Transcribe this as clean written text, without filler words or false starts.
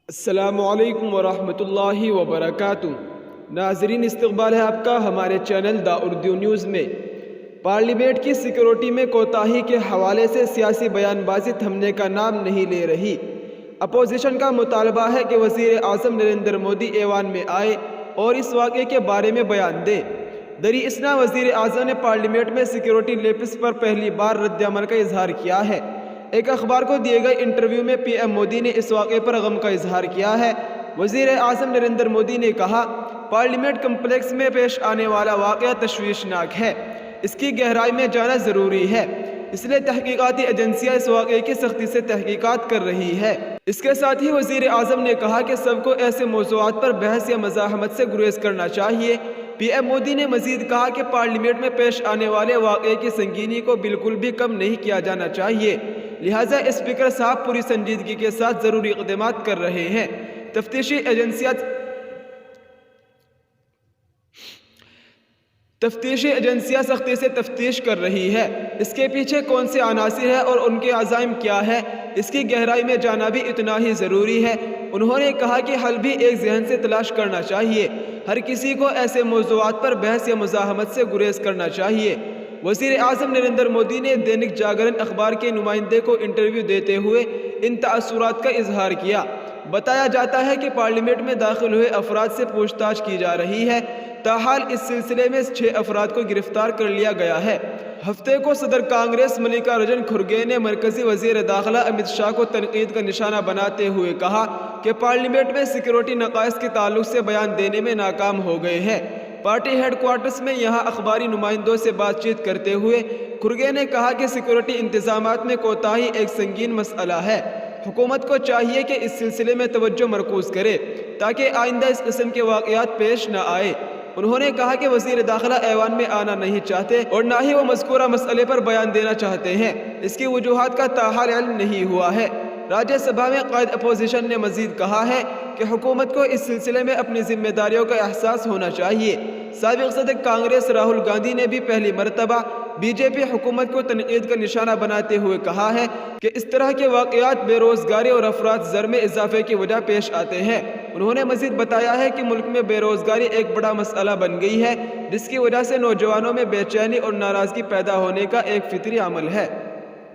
السلام علیکم ورحمۃ اللہ وبرکاتہ۔ ناظرین، استقبال ہے آپ کا ہمارے چینل دا اردو نیوز میں۔ پارلیمنٹ کی سیکورٹی میں کوتاہی کے حوالے سے سیاسی بیان بازی تھمنے کا نام نہیں لے رہی۔ اپوزیشن کا مطالبہ ہے کہ وزیر اعظم نریندر مودی ایوان میں آئے اور اس واقعے کے بارے میں بیان دے۔ دریں اثنا وزیر اعظم نے پارلیمنٹ میں سیکورٹی لیپس پر پہلی بار رد عمل کا اظہار کیا ہے۔ ایک اخبار کو دیے گئے انٹرویو میں پی ایم مودی نے اس واقعے پر غم کا اظہار کیا ہے۔ وزیر اعظم نریندر مودی نے کہا، پارلیمنٹ کمپلیکس میں پیش آنے والا واقعہ تشویشناک ہے، اس کی گہرائی میں جانا ضروری ہے، اس لیے تحقیقاتی ایجنسیاں اس واقعے کی سختی سے تحقیقات کر رہی ہے۔ اس کے ساتھ ہی وزیر اعظم نے کہا کہ سب کو ایسے موضوعات پر بحث یا مزاحمت سے گریز کرنا چاہیے۔ پی ایم مودی نے مزید کہا کہ پارلیمنٹ میں پیش آنے والے واقعے کی سنگینی کو بالکل بھی کم نہیں کیا جانا چاہیے، لہٰذا اسپیکر صاحب پوری سنجیدگی کے ساتھ ضروری اقدامات کر رہے ہیں۔ تفتیشی ایجنسیاں سختی سے تفتیش کر رہی ہے۔ اس کے پیچھے کون سے عناصر ہیں اور ان کے عزائم کیا ہے، اس کی گہرائی میں جانا بھی اتنا ہی ضروری ہے۔ انہوں نے کہا کہ حل بھی ایک ذہن سے تلاش کرنا چاہیے، ہر کسی کو ایسے موضوعات پر بحث یا مزاحمت سے گریز کرنا چاہیے۔ وزیر اعظم نریندر مودی نے دینک جاگرن اخبار کے نمائندے کو انٹرویو دیتے ہوئے ان تاثرات کا اظہار کیا۔ بتایا جاتا ہے کہ پارلیمنٹ میں داخل ہوئے افراد سے پوچھ تاچھ کی جا رہی ہے، تاحال اس سلسلے میں 6 افراد کو گرفتار کر لیا گیا ہے۔ ہفتے کو صدر کانگریس ملیکارجن کھرگے نے مرکزی وزیر داخلہ امت شاہ کو تنقید کا نشانہ بناتے ہوئے کہا کہ پارلیمنٹ میں سیکورٹی نقائص کے تعلق سے بیان دینے میں ناکام ہو گئے ہیں۔ پارٹی ہیڈ کوارٹرز میں یہاں اخباری نمائندوں سے بات چیت کرتے ہوئے کھرگے نے کہا کہ سیکورٹی انتظامات میں کوتاہی ایک سنگین مسئلہ ہے، حکومت کو چاہیے کہ اس سلسلے میں توجہ مرکوز کرے تاکہ آئندہ اس قسم کے واقعات پیش نہ آئے۔ انہوں نے کہا کہ وزیر داخلہ ایوان میں آنا نہیں چاہتے اور نہ ہی وہ مذکورہ مسئلے پر بیان دینا چاہتے ہیں، اس کی وجوہات کا تاحال علم نہیں ہوا ہے۔ راجیہ سبھا میں قائد اپوزیشن نے مزید کہا ہے کہ حکومت کو اس سلسلے میں اپنی ذمہ داریوں کا احساس ہونا چاہیے۔ سابق صدر کانگریس راہل گاندھی نے بھی پہلی مرتبہ بی جے پی حکومت کو تنقید کا نشانہ بناتے ہوئے کہا ہے کہ اس طرح کے واقعات بے روزگاری اور افراط زر میں اضافے کی وجہ پیش آتے ہیں۔ انہوں نے مزید بتایا ہے کہ ملک میں بے روزگاری ایک بڑا مسئلہ بن گئی ہے، جس کی وجہ سے نوجوانوں میں بے چینی اور ناراضگی پیدا ہونے کا ایک فطری عمل ہے۔